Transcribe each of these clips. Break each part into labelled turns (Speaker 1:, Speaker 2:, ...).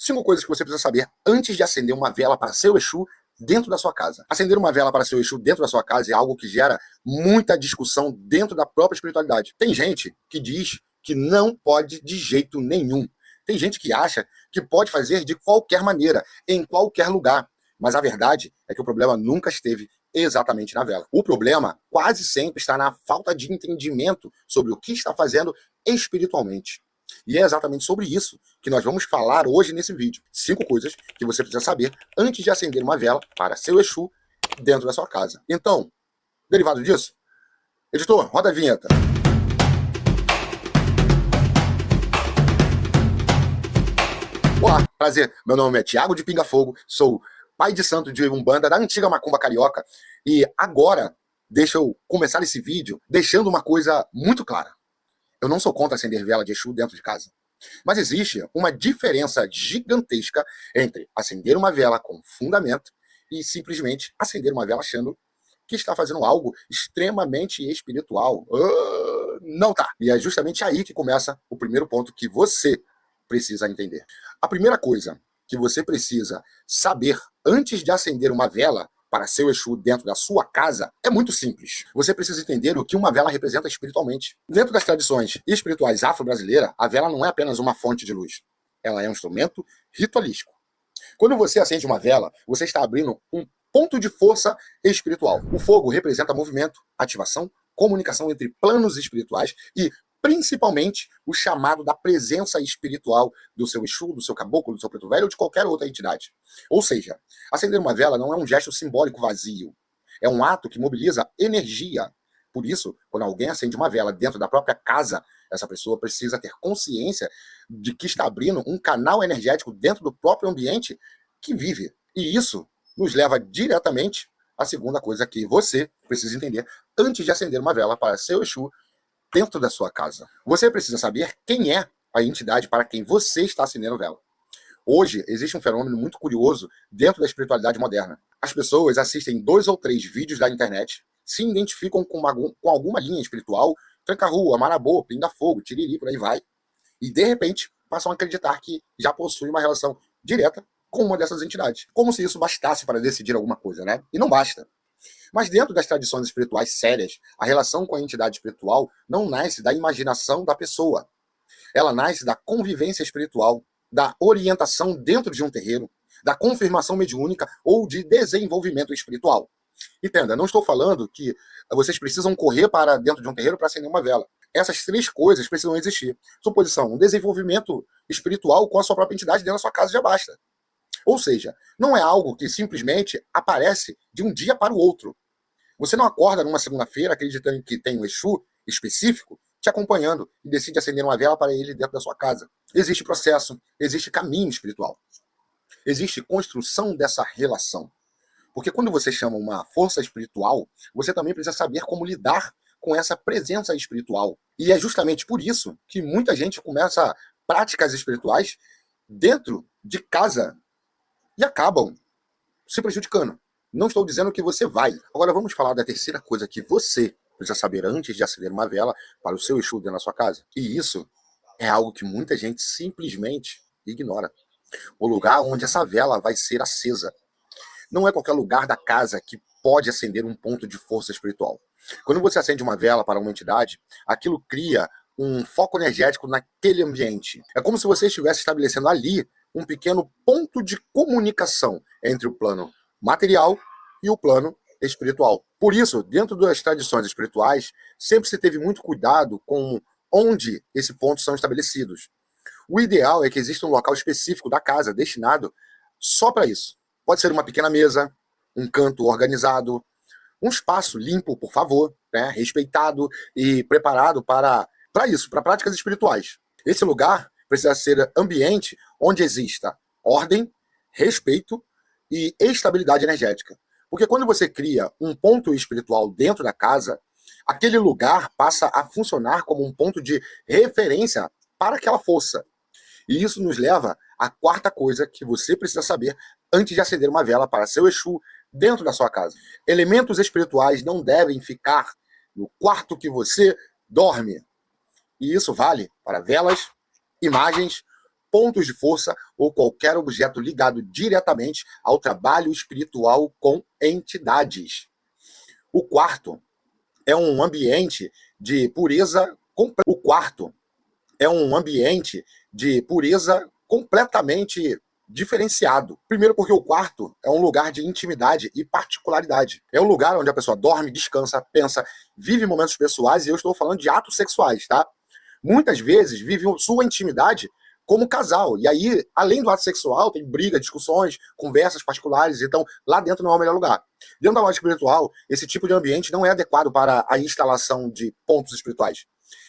Speaker 1: 5 coisas que você precisa saber antes de acender uma vela para seu Exu dentro da sua casa. Acender uma vela para seu Exu dentro da sua casa é algo que gera muita discussão dentro da própria espiritualidade. Tem gente que diz que não pode de jeito nenhum. Tem gente que acha que pode fazer de qualquer maneira, em qualquer lugar. Mas a verdade é que o problema nunca esteve exatamente na vela. O problema quase sempre está na falta de entendimento sobre o que está fazendo espiritualmente. E é exatamente sobre isso que nós vamos falar hoje nesse vídeo. 5 coisas que você precisa saber antes de acender uma vela para seu Exu dentro da sua casa. Então, derivado disso, editor, roda a vinheta. Olá, prazer. Meu nome é Thiago de Pinga Fogo, sou pai de santo de Umbanda da antiga Macumba Carioca. E agora, deixa eu começar esse vídeo deixando uma coisa muito clara. Eu não sou contra acender vela de Exu dentro de casa. Mas existe uma diferença gigantesca entre acender uma vela com fundamento e simplesmente acender uma vela achando que está fazendo algo extremamente espiritual. Não tá. E é justamente aí que começa o primeiro ponto que você precisa entender. A primeira coisa que você precisa saber antes de acender uma vela para seu Exu dentro da sua casa é muito simples. Você precisa entender o que uma vela representa espiritualmente. Dentro das tradições espirituais afro-brasileiras, a vela não é apenas uma fonte de luz. Ela é um instrumento ritualístico. Quando você acende uma vela, você está abrindo um ponto de força espiritual. O fogo representa movimento, ativação, comunicação entre planos espirituais e principalmente o chamado da presença espiritual do seu Exu, do seu caboclo, do seu preto velho ou de qualquer outra entidade. Ou seja, acender uma vela não é um gesto simbólico vazio. É um ato que mobiliza energia. Por isso, quando alguém acende uma vela dentro da própria casa, essa pessoa precisa ter consciência de que está abrindo um canal energético dentro do próprio ambiente que vive. E isso nos leva diretamente à segunda coisa que você precisa entender antes de acender uma vela para seu Exu dentro da sua casa. Você precisa saber quem é a entidade para quem você está acendendo vela. Hoje, existe um fenômeno muito curioso dentro da espiritualidade moderna. As pessoas assistem 2 ou 3 vídeos da internet, se identificam com alguma linha espiritual, tranca-rua, marabô, pinga-fogo, tiriri, por aí vai, e de repente passam a acreditar que já possuem uma relação direta com uma dessas entidades. Como se isso bastasse para decidir alguma coisa, né? E não basta. Mas dentro das tradições espirituais sérias, a relação com a entidade espiritual não nasce da imaginação da pessoa. Ela nasce da convivência espiritual, da orientação dentro de um terreiro, da confirmação mediúnica ou de desenvolvimento espiritual. Entenda, não estou falando que vocês precisam correr para dentro de um terreiro para acender uma vela. Essas 3 coisas precisam existir. Suposição, um desenvolvimento espiritual com a sua própria entidade dentro da sua casa já basta. Ou seja, não é algo que simplesmente aparece de um dia para o outro. Você não acorda numa segunda-feira acreditando que tem um Exu específico te acompanhando e decide acender uma vela para ele dentro da sua casa. Existe processo, existe caminho espiritual. Existe construção dessa relação. Porque quando você chama uma força espiritual, você também precisa saber como lidar com essa presença espiritual. E é justamente por isso que muita gente começa práticas espirituais dentro de casa e acabam se prejudicando. Não estou dizendo que você vai. Agora vamos falar da terceira coisa que você precisa saber antes de acender uma vela para o seu Exu dentro da sua casa. E isso é algo que muita gente simplesmente ignora. O lugar onde essa vela vai ser acesa. Não é qualquer lugar da casa que pode acender um ponto de força espiritual. Quando você acende uma vela para uma entidade, aquilo cria um foco energético naquele ambiente. É como se você estivesse estabelecendo ali um pequeno ponto de comunicação entre o plano material e o plano espiritual. Por isso, dentro das tradições espirituais, sempre se teve muito cuidado com onde esses pontos são estabelecidos. O ideal é que exista um local específico da casa destinado só para isso. Pode ser uma pequena mesa, um canto organizado, um espaço limpo, por favor, né, respeitado e preparado para isso, para práticas espirituais. Esse lugar precisa ser ambiente onde exista ordem, respeito e estabilidade energética. Porque quando você cria um ponto espiritual dentro da casa, aquele lugar passa a funcionar como um ponto de referência para aquela força. E isso nos leva à quarta coisa que você precisa saber antes de acender uma vela para seu Exu dentro da sua casa. Elementos espirituais não devem ficar no quarto que você dorme. E isso vale para velas, imagens pontos de força ou qualquer objeto ligado diretamente ao trabalho espiritual com entidades. O quarto é um ambiente de pureza. O quarto é um ambiente de pureza completamente diferenciado. Primeiro porque o quarto é um lugar de intimidade e particularidade. É um lugar onde a pessoa dorme, descansa, pensa, vive momentos pessoais, e eu estou falando de atos sexuais, tá? Muitas vezes vive sua intimidade como casal. E aí, além do ato sexual, tem briga, discussões, conversas particulares. Então, lá dentro não é o melhor lugar. Dentro da lógica espiritual, esse tipo de ambiente não é adequado para a instalação de pontos espirituais.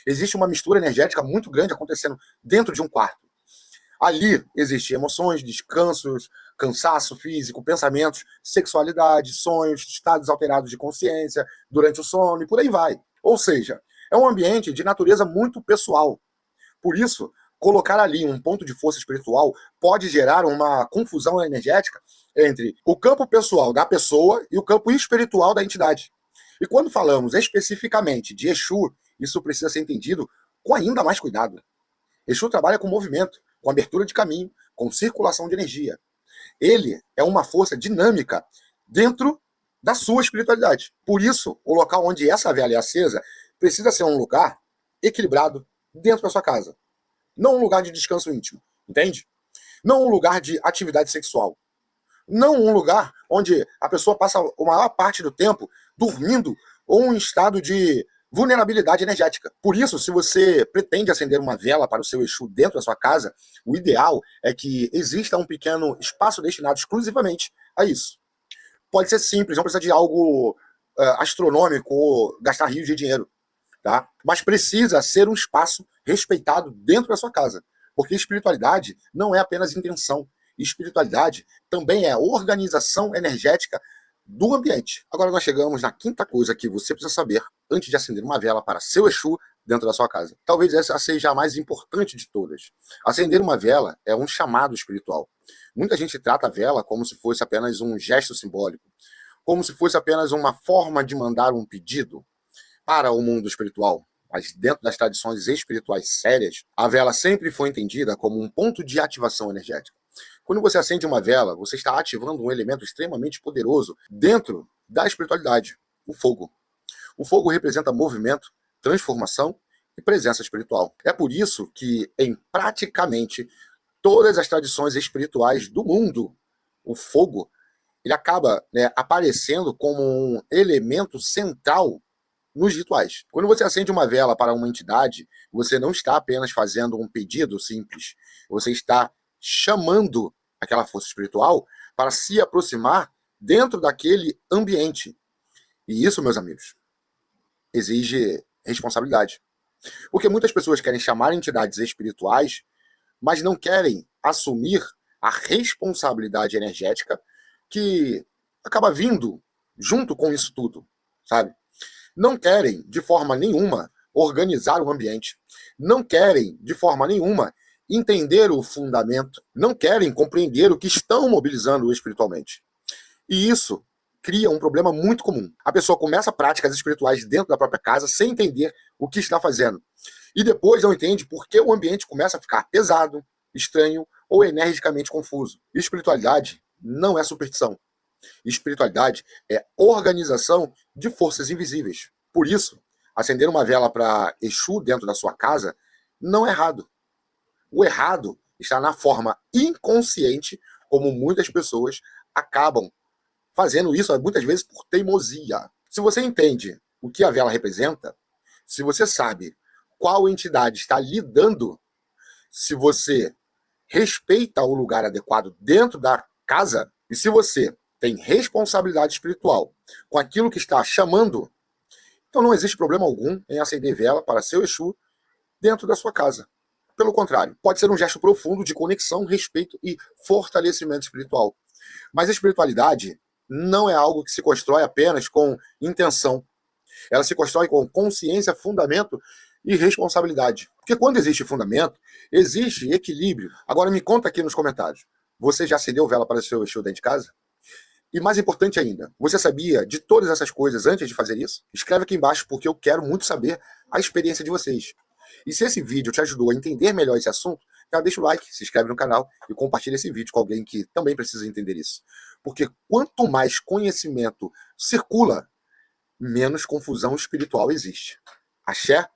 Speaker 1: Existe uma mistura energética muito grande acontecendo dentro de um quarto. Ali existem emoções, descansos, cansaço físico, pensamentos, sexualidade, sonhos, estados alterados de consciência durante o sono e por aí vai. Ou seja, é um ambiente de natureza muito pessoal. Por isso, colocar ali um ponto de força espiritual pode gerar uma confusão energética entre o campo pessoal da pessoa e o campo espiritual da entidade. E quando falamos especificamente de Exu, isso precisa ser entendido com ainda mais cuidado. Exu trabalha com movimento, com abertura de caminho, com circulação de energia. Ele é uma força dinâmica dentro da sua espiritualidade. Por isso, o local onde essa vela é acesa precisa ser um lugar equilibrado dentro da sua casa. Não um lugar de descanso íntimo, entende? Não um lugar de atividade sexual. Não um lugar onde a pessoa passa a maior parte do tempo dormindo ou em estado de vulnerabilidade energética. Por isso, se você pretende acender uma vela para o seu Exu dentro da sua casa, o ideal é que exista um pequeno espaço destinado exclusivamente a isso. Pode ser simples, não precisa de algo astronômico ou gastar rios de dinheiro, tá? Mas precisa ser um espaço respeitado dentro da sua casa, porque espiritualidade não é apenas intenção. Espiritualidade também é organização energética do ambiente. Agora nós chegamos na quinta coisa que você precisa saber antes de acender uma vela para seu Exu dentro da sua casa. Talvez essa seja a mais importante de todas. Acender uma vela é um chamado espiritual. Muita gente trata a vela como se fosse apenas um gesto simbólico, como se fosse apenas uma forma de mandar um pedido para o mundo espiritual. Mas dentro das tradições espirituais sérias, a vela sempre foi entendida como um ponto de ativação energética. Quando você acende uma vela, você está ativando um elemento extremamente poderoso dentro da espiritualidade, o fogo. O fogo representa movimento, transformação e presença espiritual. É por isso que, em praticamente todas as tradições espirituais do mundo, o fogo ele acaba aparecendo como um elemento central nos rituais. Quando você acende uma vela para uma entidade, você não está apenas fazendo um pedido simples, você está chamando aquela força espiritual para se aproximar dentro daquele ambiente. E isso, meus amigos, exige responsabilidade. Porque muitas pessoas querem chamar entidades espirituais, mas não querem assumir a responsabilidade energética que acaba vindo junto com isso tudo, sabe? Não querem, de forma nenhuma, organizar o ambiente. Não querem, de forma nenhuma, entender o fundamento. Não querem compreender o que estão mobilizando espiritualmente. E isso cria um problema muito comum. A pessoa começa práticas espirituais dentro da própria casa sem entender o que está fazendo. E depois não entende por que o ambiente começa a ficar pesado, estranho ou energicamente confuso. Espiritualidade não é superstição. Espiritualidade é organização de forças invisíveis. Por isso, acender uma vela para Exu dentro da sua casa não é errado. O errado está na forma inconsciente como muitas pessoas acabam fazendo isso, muitas vezes por teimosia. Se você entende o que a vela representa, se você sabe qual entidade está lidando, se você respeita o lugar adequado dentro da casa, e se você tem responsabilidade espiritual com aquilo que está chamando, então não existe problema algum em acender vela para seu Exu dentro da sua casa. Pelo contrário, pode ser um gesto profundo de conexão, respeito e fortalecimento espiritual. Mas a espiritualidade não é algo que se constrói apenas com intenção. Ela se constrói com consciência, fundamento e responsabilidade. Porque quando existe fundamento, existe equilíbrio. Agora me conta aqui nos comentários. Você já acendeu vela para o seu Exu dentro de casa? E mais importante ainda, você sabia de todas essas coisas antes de fazer isso? Escreve aqui embaixo porque eu quero muito saber a experiência de vocês. E se esse vídeo te ajudou a entender melhor esse assunto, já deixa o like, se inscreve no canal e compartilha esse vídeo com alguém que também precisa entender isso. Porque quanto mais conhecimento circula, menos confusão espiritual existe. Axé?